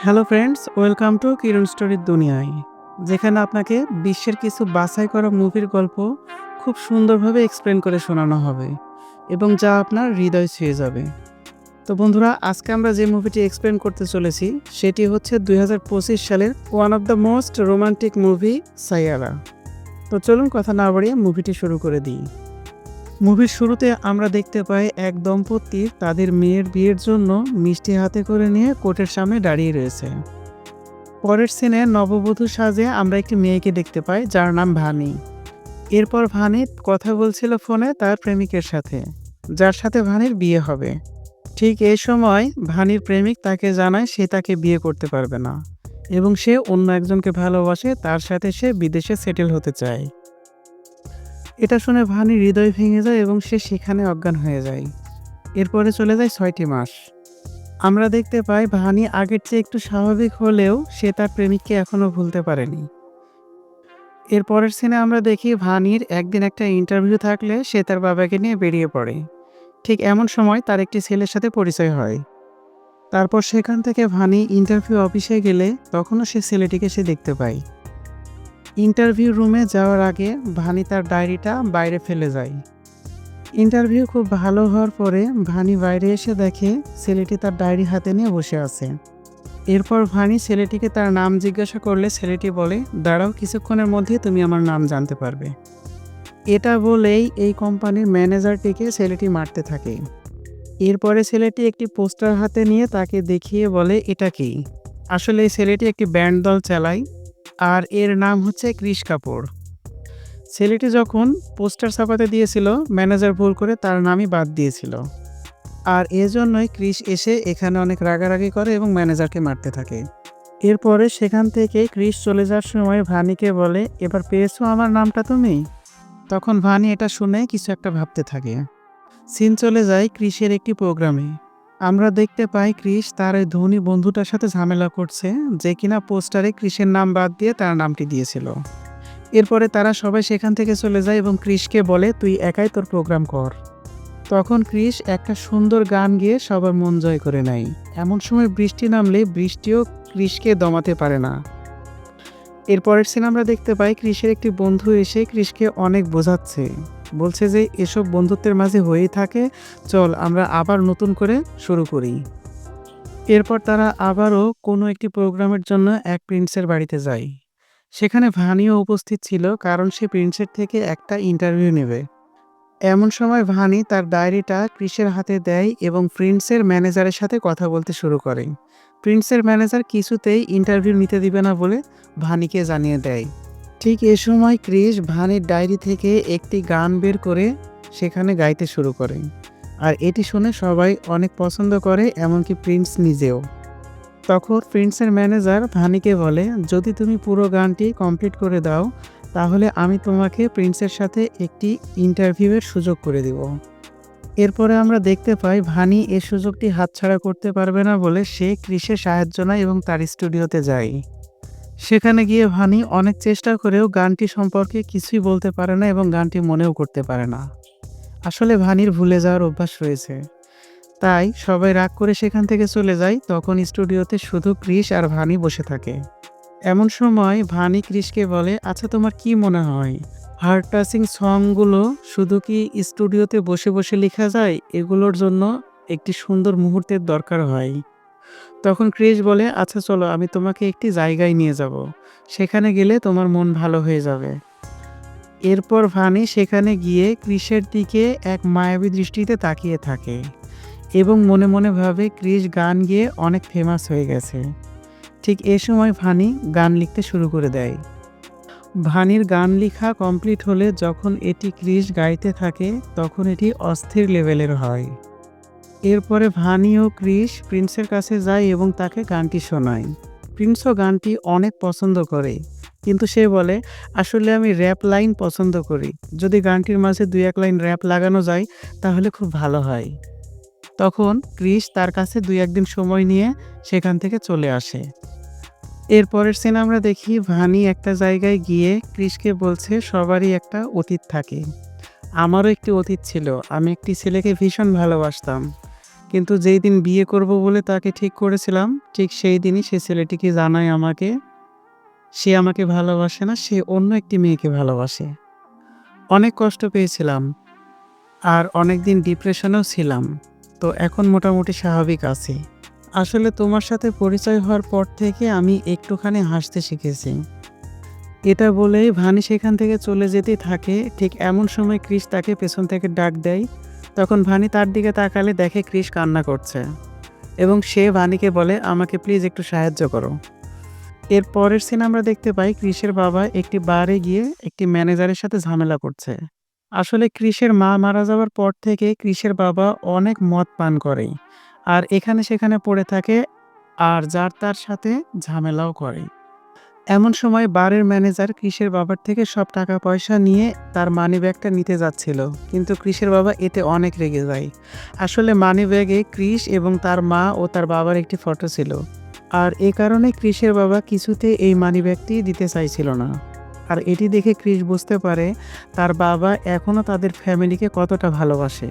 Hello friends, welcome to কিরণ স্টোরির দুনিয়ায়, যেখানে আপনাকে বিশ্বের কিছু বাছাই করা মুভির গল্প খুব সুন্দরভাবে এক্সপ্লেন করে শোনানো হবে এবং যা আপনার হৃদয় ছুঁয়ে যাবে। তো বন্ধুরা, আজকে আমরা যে মুভিটি এক্সপ্লেন করতে চলেছি সেটি হচ্ছে 2025 সালের one of the most romantic movie Saiyaara. তো চলুন কথা না বাড়িয়ে মুভিটি শুরু করে দিই। মুভির শুরুতে আমরা দেখতে পাই এক দম্পতি তাদের মেয়ের বিয়ের জন্য মিষ্টি হাতে করে নিয়ে কোর্টের সামনে দাঁড়িয়ে রয়েছে। পরের সিনে নববধূ সাজে আমরা একটি মেয়েকে দেখতে পাই যার নাম ভানি। এরপর ভানি কথা বলছিল ফোনে তার প্রেমিকের সাথে, যার সাথে ভানির বিয়ে হবে। ঠিক এই সময় ভানির প্রেমিক তাকে জানায় সে তাকে বিয়ে করতে পারবে না এবং সে অন্য একজনকে ভালোবাসে, তার সাথে সে বিদেশে সেটেল হতে চায়। এটা শুনে ভানির হৃদয় ভেঙে যায় এবং সে সেখানে অজ্ঞান হয়ে যায়। এরপরে চলে যায় 6টি মাস। আমরা দেখতে পাই ভানি আগের চেয়ে একটু স্বাভাবিক হলেও সে তার প্রেমিককে এখনও ভুলতে পারেনি। এর পরের সিনে আমরা দেখি ভানির একদিন একটা ইন্টারভিউ থাকলে সে তার বাবাকে নিয়ে বেরিয়ে পড়ে। ঠিক এমন সময় তার একটি ছেলের সাথে পরিচয় হয়। তারপর সেখান থেকে ভানি ইন্টারভিউ অফিসে গেলে তখনও সে ছেলেটিকে সে দেখতে পায়। ইন্টারভিউ রুমে যাওয়ার আগে ভানি তার ডায়েরিটা বাইরে ফেলে যায়। ইন্টারভিউ খুব ভালো হওয়ার পরে ভানি বাইরে এসে দেখে ছেলেটি তার ডায়েরি হাতে নিয়ে বসে আছে। এরপর ভানি ছেলেটিকে তার নাম জিজ্ঞাসা করলে ছেলেটি বলে, দাঁড়াও, কিছুক্ষণের মধ্যে তুমি আমার নাম জানতে পারবে। এটা বলেই এই কোম্পানির ম্যানেজারটিকে ছেলেটি মারতে থাকে। এরপরে ছেলেটি একটি পোস্টার হাতে নিয়ে তাকে দেখিয়ে বলে, এটা কি? আসলে এই ছেলেটি একটি ব্যান্ড দল চালায় আর এর নাম হচ্ছে কৃষ কাপুর। ছেলেটি যখন পোস্টার ছাপাতে দিয়েছিল, ম্যানেজার ভুল করে তার নামই বাদ দিয়েছিল, আর এজন্যই ক্রিস এসে এখানে অনেক রাগারাগি করে এবং ম্যানেজারকে মারতে থাকে। এরপরে সেখান থেকে ক্রিস চলে যাওয়ার সময় ভানিকে বলে, এবার পেয়েছো আমার নামটা তুমি? তখন ভানি এটা শুনে কিছু একটা ভাবতে থাকে। সিন চলে যায় ক্রিসের একটি প্রোগ্রামে। আমরা দেখতে পাই ক্রিস তার ওই ধনী বন্ধুটার সাথে ঝামেলা করছে, যে কিনা পোস্টারে ক্রিসের নাম বাদ দিয়ে তার নামটি দিয়েছিল। এরপরে তারা সবাই সেখান থেকে চলে যায় এবং ক্রিসকে বলে, তুই একাই তোর প্রোগ্রাম কর। তখন ক্রিস একটা সুন্দর গান গেয়ে সবার মন জয় করে নেয়। এমন সময় বৃষ্টি নামলে বৃষ্টিও ক্রিসকে দমাতে পারে না। এরপরের সিন আমরা দেখতে পাই ক্রিসের একটি বন্ধু এসে ক্রিসকে অনেক বোঝাচ্ছে, বলছে যে এসব বন্ধুত্বের মাঝে হয়েই থাকে, চল আমরা আবার নতুন করে শুরু করি। এরপর তারা আবারও কোনো একটি প্রোগ্রামের জন্য এক প্রিন্সের বাড়িতে যায়। সেখানে ভানিও উপস্থিত ছিল, কারণ সে প্রিন্সের থেকে একটা ইন্টারভিউ নেবে। এমন সময় ভানি তার ডায়েরিটা ক্রিসের হাতে দেয় এবং প্রিন্সের ম্যানেজারের সাথে কথা বলতে শুরু করে। প্রিন্সের ম্যানেজার কিছুতেই ইন্টারভিউ নিতে দিবে না বলে ভানিকে জানিয়ে দেয়। ঠিক এ সময় ক্রিস ভানির ডায়েরি থেকে একটি গান বের করে সেখানে গাইতে শুরু করে, আর এটি শুনে সবাই অনেক পছন্দ করে, এমনকি প্রিন্স নিজেও। তখন প্রিন্সের ম্যানেজার ভানিকে বলে, যদি তুমি পুরো গানটি কমপ্লিট করে দাও তাহলে আমি তোমাকে প্রিন্সের সাথে একটি ইন্টারভিউয়ের সুযোগ করে দিব। এরপরে আমরা দেখতে পাই ভানি এ সুযোগটি হাতছাড়া করতে পারবে না বলে সে ক্রিসের সাহায্য নেয় এবং তার স্টুডিওতে যায়। সেখানে গিয়ে ভানি অনেক চেষ্টা করেও গানটি সম্পর্কে কিছুই বলতে পারে না এবং গানটি মনেও করতে পারে না। আসলে ভানির ভুলে যাওয়ার অভ্যাস রয়েছে, তাই সবাই রাগ করে সেখান থেকে চলে যায়। তখন স্টুডিওতে শুধু ক্রিস আর ভানি বসে থাকে। এমন সময় ভানি ক্রিসকে বলে, আচ্ছা তোমার কি মনে হয়, হার্ট টাচিং সংগুলো শুধু কি স্টুডিওতে বসে বসে লেখা যায়? এগুলোর জন্য একটি সুন্দর মুহূর্তের দরকার হয়। তখন ক্রিস বলে, আচ্ছা চলো আমি তোমাকে একটি জায়গায় নিয়ে যাব, সেখানে গেলে তোমার মন ভালো হয়ে যাবে। এরপর ভানি সেখানে গিয়ে ক্রিসের দিকে এক মায়াবী দৃষ্টিতে তাকিয়ে থাকে এবং মনে মনে ভাবে ক্রিস গান গেয়ে অনেক ফেমাস হয়ে গেছে। ঠিক এ সময় ভানি গান লিখতে শুরু করে দেয়। ভানির গান লেখা কমপ্লিট হলে যখন এটি ক্রিস গাইতে থাকে তখন এটি অস্থির লেভেলের হয়। এরপরে ভানি ও ক্রিস প্রিন্সের কাছে যায় এবং তাকে গানটি শোনায়। প্রিন্সও গানটি অনেক পছন্দ করে, কিন্তু সে বলে, আসলে আমি র্যাপ লাইন পছন্দ করি, যদি গানটির মাঝে 2-1 লাইন র্যাপ লাগানো যায় তাহলে খুব ভালো হয়। তখন ক্রিস তার কাছে 2-1 দিন সময় নিয়ে সেখান থেকে চলে আসে। এরপরের সিন আমরা দেখি ভানি একটা জায়গায় গিয়ে ক্রিসকে বলছে, সবারই একটা অতীত থাকে, আমারও একটি অতীত ছিল, আমি একটি ছেলেকে ভীষণ ভালোবাসতাম, কিন্তু যেই দিন বিয়ে করব বলে তাকে ঠিক করেছিলাম, ঠিক সেই দিনই সে ছেলেটিকে জানায় আমাকে, সে আমাকে ভালোবাসে না, সে অন্য একটি মেয়েকে ভালোবাসে। অনেক কষ্ট পেয়েছিলাম আর অনেকদিন ডিপ্রেশনেও ছিলাম। তো এখন মোটামুটি স্বাভাবিক আছি। আসলে তোমার সাথে পরিচয় হওয়ার পর থেকে আমি একটুখানি হাসতে শিখেছি। এটা বলেই ভানি সেখান থেকে চলে যেতেই থাকে। ঠিক এমন সময় ক্রিস তাকে পেছন থেকে ডাক দেয়। তখন ভানি তার দিকে তাকালে দেখে ক্রিস কান্না করছে এবং সে ভানিকে বলে, আমাকে প্লিজ একটু সাহায্য করো। এর পরের সিন আমরা দেখতে পাই ক্রিসের বাবা একটি বারে গিয়ে একটি ম্যানেজারের সাথে ঝামেলা করছে। আসলে ক্রিসের মা মারা যাওয়ার পর থেকে ক্রিসের বাবা অনেক মদ পান করে আর এখানে সেখানে পড়ে থাকে আর যার তার সাথে ঝামেলাও করে। এমন সময় বারের ম্যানেজার ক্রিসের বাবার থেকে সব টাকা পয়সা নিয়ে তার মানিব্যাগটা নিতে যাচ্ছিল, কিন্তু ক্রিসের বাবা এতে অনেক রেগে যায়। আসলে মানিব্যাগে ক্রিস এবং তার মা ও তার বাবার একটি ফটো ছিল, আর এ কারণে ক্রিসের বাবা কিছুতে এই মানিব্যাগটি দিতে চাইছিল না। আর এটি দেখে ক্রিস বুঝতে পারে তার বাবা এখনও তাদের ফ্যামিলিকে কতটা ভালোবাসে।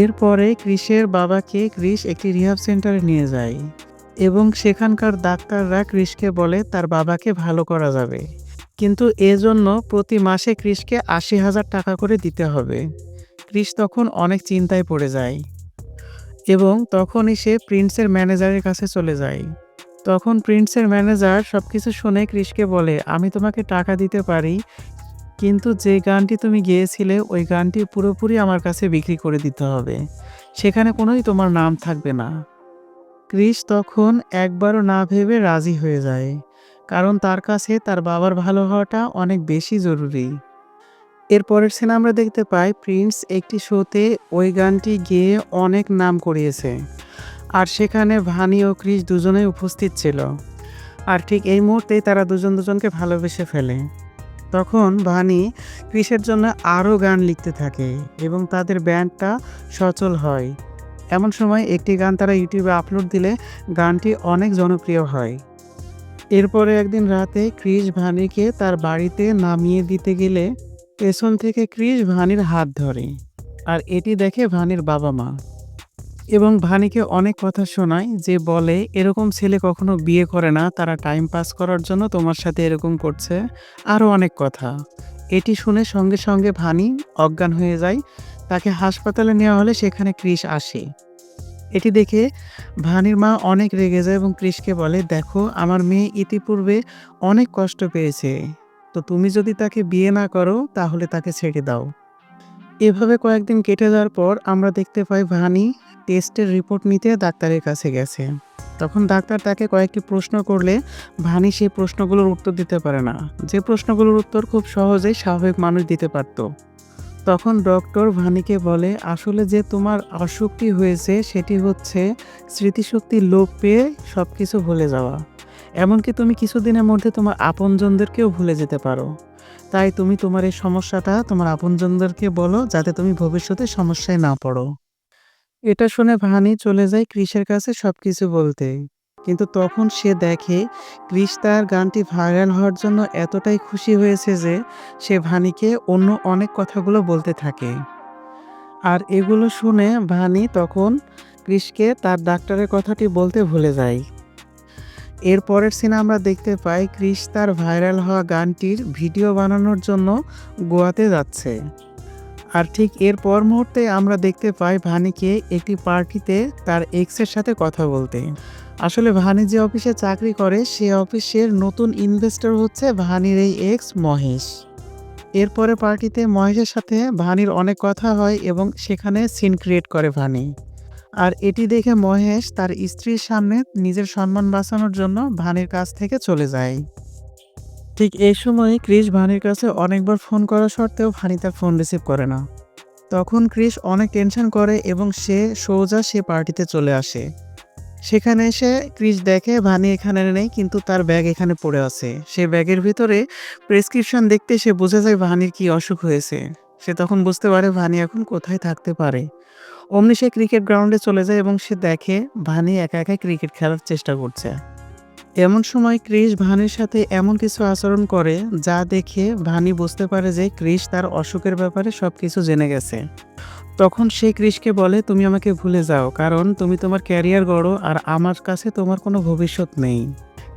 এরপরে ক্রিসের বাবাকে ক্রিস একটি রিহাব সেন্টারে নিয়ে যায় এবং সেখানকার ডাক্তাররা ক্রিসকে বলে তার বাবাকে ভালো করা যাবে, কিন্তু এজন্য প্রতি মাসে ক্রিসকে ৮০,০০০ টাকা করে দিতে হবে। ক্রিস তখন অনেক চিন্তায় পড়ে যায় এবং তখনই সে প্রিন্সের ম্যানেজারের কাছে চলে যায়। তখন প্রিন্সের ম্যানেজার সবকিছু শুনে ক্রিসকে বলে, আমি তোমাকে টাকা দিতে পারি, কিন্তু যে গানটি তুমি গেয়েছিলে ওই গানটি পুরোপুরি আমার কাছে বিক্রি করে দিতে হবে, সেখানে কোনোই তোমার নাম থাকবে না। ক্রিস তখন একবারও না ভেবে রাজি হয়ে যায়, কারণ তার কাছে তার বাবার ভালো হওয়াটা অনেক বেশি জরুরি। এরপরের সিনে আমরা দেখতে পাই প্রিন্স একটি শোতে ওই গানটি গেয়ে অনেক নাম করিয়েছে আর সেখানে ভানি ও ক্রিস দুজনেই উপস্থিত ছিল। আর ঠিক এই মুহূর্তেই তারা দুজন দুজনকে ভালোবেসে ফেলে। তখন ভানি ক্রিসের জন্য আরও গান লিখতে থাকে এবং তাদের ব্যান্ডটা সচল হয়। এমন সময় একটি গান তারা ইউটিউবে আপলোড দিলে গানটি অনেক জনপ্রিয় হয়। এরপরে একদিন রাতে ক্রিস ভানিকে তার বাড়িতে নামিয়ে দিতে গেলে পেছন থেকে ক্রিস ভানির হাত ধরে আর এটি দেখে ভানির বাবা মা এবং ভানিকে অনেক কথা শোনায়, যে বলে এরকম ছেলে কখনো বিয়ে করে না, তারা টাইম পাস করার জন্য তোমার সাথে এরকম করছে, আরও অনেক কথা। এটি শুনে সঙ্গে সঙ্গে ভানি অজ্ঞান হয়ে যায়। তাকে হাসপাতালে নেওয়া হলে সেখানে ক্রিস আসে। এটি দেখে ভানির মা অনেক রেগে যায় এবং ক্রিসকে বলে, দেখো আমার মেয়ে ইতিপূর্বে অনেক কষ্ট পেয়েছে, তো তুমি যদি তাকে বিয়ে না করো তাহলে তাকে ছেড়ে দাও। এভাবে কয়েকদিন কেটে যাওয়ার পর আমরা দেখতে পাই ভানি টেস্টের রিপোর্ট নিতে ডাক্তারের কাছে গেছে। তখন ডাক্তার তাকে কয়েকটি প্রশ্ন করলে ভানি সেই প্রশ্নগুলোর উত্তর দিতে পারে না, যে প্রশ্নগুলোর উত্তর খুব সহজেই স্বাভাবিক মানুষ দিতে পারত। তখন ডক্টর ভানিকে বলে, আসলে যে তোমার অসুখটি হয়েছে সেটি হচ্ছে স্মৃতিশক্তির লোপ পেয়ে সব কিছু ভুলে যাওয়া। এমনকি তুমি কিছুদিনের মধ্যে তোমার আপনজনদেরকেও ভুলে যেতে পারো। তাই তুমি তোমার এই সমস্যাটা তোমার আপনজনদেরকে বলো, যাতে তুমি ভবিষ্যতে সমস্যায় না পড়ো। এটা শুনে ভানি চলে যায় ক্রিসের কাছে সবকিছু বলতে, কিন্তু তখন সে দেখে ক্রিস তার গানটি ভাইরাল হওয়ার জন্য এতটাই খুশি হয়েছে যে সে ভানিকে অন্য অনেক কথাগুলো বলতে থাকে। আর এগুলো শুনে ভানি তখন ক্রিসকে তার ডাক্তারের কথাটি বলতে ভুলে যায়। এর পরের সিনে আমরা দেখতে পাই ক্রিস তার ভাইরাল হওয়া গানটির ভিডিও বানানোর জন্য গোয়াতে যাচ্ছে। আর ঠিক এর পর মুহূর্তে আমরা দেখতে পাই ভানিকে একটি পার্টিতে তার এক্সের সাথে কথা বলতে। আসলে ভানি যে অফিসে চাকরি করে সে অফিসের নতুন ইনভেস্টর হচ্ছে ভানির এই এক্স মহেশ। এরপরে পার্টিতে মহেশের সাথে ভানির অনেক কথা হয় এবং সেখানে সিন ক্রিয়েট করে ভানি। আর এটি দেখে মহেশ তার স্ত্রীর সামনে নিজের সম্মান বাঁচানোর জন্য ভানির কাছ থেকে চলে যায়। ঠিক এই সময় ক্রিস ভানির কাছে অনেকবার ফোন করা সত্ত্বেও ভানি তার ফোন রিসিভ করে না। তখন ক্রিস অনেক টেনশন করে এবং সে সোজা সে পার্টিতে চলে আসে। সেখানে এসে ক্রিস দেখে ভানি এখানে নেই, কিন্তু তার ব্যাগ এখানে পড়ে আছে। সে ব্যাগের ভিতরে প্রেসক্রিপশন দেখতে সে বুঝে যায় ভানির কি অসুখ হয়েছে। সে তখন বুঝতে পারে ভানি এখন কোথায় থাকতে পারে। অমনি সে ক্রিকেট গ্রাউন্ডে চলে যায় এবং সে দেখে ভানি একা একা ক্রিকেট খেলার চেষ্টা করছে। এমন সময় ক্রিস ভানির সাথে এমন কিছু আচরণ করে যা দেখে ভানি বুঝতে পারে যে ক্রিস তার অসুখের ব্যাপারে সবকিছু জেনে গেছে। তখন সে ক্রিসকে বলে, তুমি আমাকে ভুলে যাও, কারণ তুমি তোমার ক্যারিয়ার গড়ো আর আমার কাছে তোমার কোনো ভবিষ্যৎ নেই।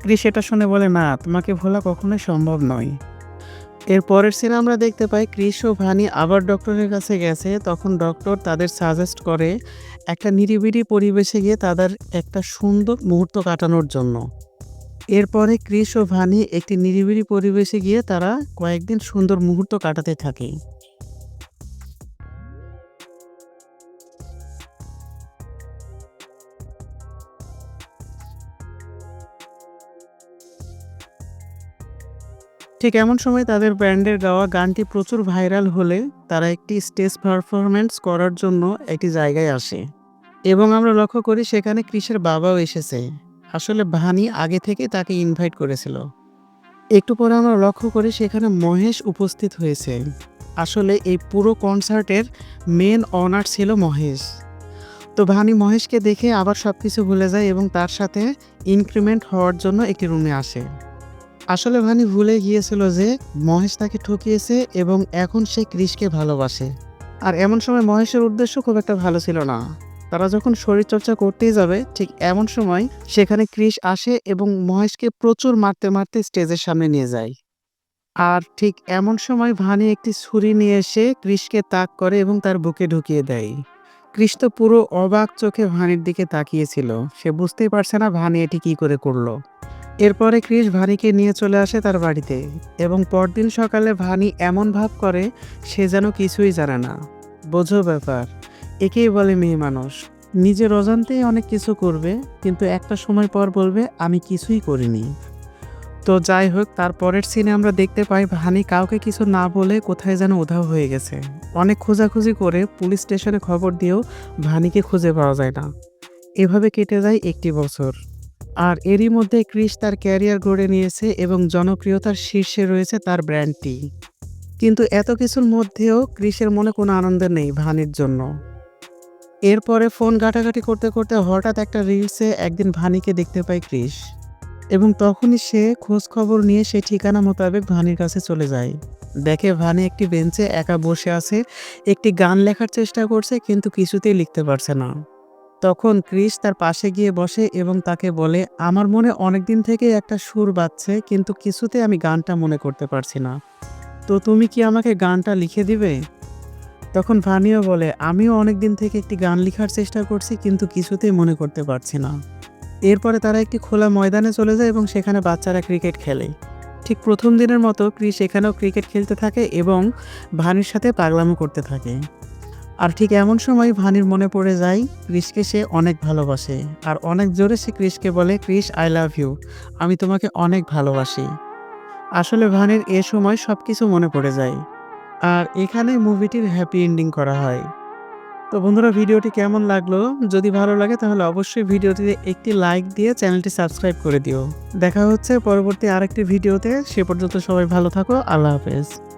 ক্রিস এটা শুনে বলে, না, তোমাকে ভোলা কখনোই সম্ভব নয়। এর পরের সিনে আমরা দেখতে পাই ক্রিস ও ভানি আবার ডক্টরের কাছে গেছে। তখন ডক্টর তাদের সাজেস্ট করে একটা নিরিবিলি পরিবেশে গিয়ে তাদের একটা সুন্দর মুহূর্ত কাটানোর জন্য। এরপরে ক্রিস ও ভানি একটি নিরিবিলি পরিবেশে গিয়ে তারা কয়েকদিন সুন্দর মুহূর্ত কাটাতে থাকে। ঠিক এমন সময় তাদের ব্যান্ডের গাওয়া গানটি প্রচুর ভাইরাল হলে তারা একটি স্টেজ পারফরম্যান্স করার জন্য একটি জায়গায় আসে এবং আমরা লক্ষ্য করি সেখানে ক্রিসের বাবাও এসেছে। আসলে ভানি আগে থেকে তাকে ইনভাইট করেছিল। একটু পরে আমরা লক্ষ্য করি সেখানে মহেশ উপস্থিত হয়েছে। আসলে এই পুরো কনসার্টের মেন অনার ছিল মহেশ। তো ভানি মহেশকে দেখে আবার সব কিছু ভুলে যায় এবং তার সাথে ইনক্রিমেন্ট হওয়ার জন্য একটি রুমে আসে। আসলে ভানি ভুলে গিয়েছিল যে মহেশ তাকে ঠকিয়েছে এবং এখন সে ক্রিসকে ভালোবাসে। আর এমন সময় মহেশের উদ্দেশ্য খুব একটা ভালো ছিল না। তারা যখন শরীরচর্চা করতেই যাবে ঠিক এমন সময় সেখানে ক্রিস আসে এবং মহেশকে প্রচুর মারতে মারতে স্টেজের সামনে নিয়ে যায়। আর ঠিক এমন সময় ভানি একটি ছুরি নিয়ে এসে ক্রিসকে তাক করে এবং তার বুকে ঢুকিয়ে দেয়। ক্রিস তো পুরো অবাক চোখে ভানির দিকে তাকিয়েছিল। সে বুঝতেই পারছে না ভানি এটি কি করে করলো। এরপরে ক্রিস ভানিকে নিয়ে চলে আসে তার বাড়িতে এবং পরদিন সকালে ভানি এমন ভাব করে সে যেন কিছুই জানে না। বোঝো ব্যাপার, একেই বলে মেয়ে মানুষ। নিজের অজান্তেই অনেক কিছু করবে, কিন্তু একটা সময় পর বলবে আমি কিছুই করিনি। তো যাই হোক, তার পরের সিনে আমরা দেখতে পাই ভানি কাউকে কিছু না বলে কোথায় যেন উধাও হয়ে গেছে। অনেক খোঁজাখুঁজি করে পুলিশ স্টেশনে খবর দিয়েও ভানিকে খুঁজে পাওয়া যায় না। এভাবে কেটে যায় একটি বছর। আর এরই মধ্যে ক্রিস তার ক্যারিয়ার গড়ে নিয়েছে এবং জনপ্রিয়তার শীর্ষে রয়েছে তার ব্র্যান্ডটি। কিন্তু এত কিছুর মধ্যেও ক্রিসের মনে কোনো আনন্দ নেই ভানির জন্য। এরপরে ফোন ঘাটাঘাটি করতে করতে হঠাৎ একটা রিলসে একদিন ভানিকে দেখতে পায় ক্রিস এবং তখনই সে খোঁজ খবর নিয়ে সেই ঠিকানা মোতাবেক ভানির কাছে চলে যায়। দেখে ভানি একটি বেঞ্চে একা বসে আছে, একটি গান লেখার চেষ্টা করছে কিন্তু কিছুতেই লিখতে পারছে না। তখন ক্রিস তার পাশে গিয়ে বসে এবং তাকে বলে, আমার মনে অনেকদিন থেকে একটা সুর বাজছে কিন্তু কিছুতে আমি গানটা মনে করতে পারছি না। তো তুমি কি আমাকে গানটা লিখে দিবে? তখন ভানিও বলে, আমিও অনেকদিন থেকে একটি গান লেখার চেষ্টা করছি কিন্তু কিছুতেই মনে করতে পারছি না। এরপরে তারা একটি খোলা ময়দানে চলে যায় এবং সেখানে বাচ্চারা ক্রিকেট খেলে। ঠিক প্রথম দিনের মতো ক্রিস এখানেও ক্রিকেট খেলতে থাকে এবং ভানির সাথে পাগলামো করতে থাকে। আর ঠিক এমন সময় ভানির মনে পড়ে যায় ক্রিসকে সে অনেক ভালোবাসে। আর অনেক জোরে সে ক্রিসকে বলে, ক্রিস আই লাভ ইউ, আমি তোমাকে অনেক ভালোবাসি। আসলে ভানির এ সময় সব কিছু মনে পড়ে যায়। আর এখানে মুভিটির হ্যাপি এন্ডিং করা হয়। তো বন্ধুরা, ভিডিওটি কেমন লাগলো? যদি ভালো লাগে তাহলে অবশ্যই ভিডিওটিতে একটি লাইক দিয়ে চ্যানেলটি সাবস্ক্রাইব করে দিও। দেখা হচ্ছে পরবর্তী আরেকটি ভিডিওতে। সে পর্যন্ত সবাই ভালো থাকো। আল্লাহ হাফেজ।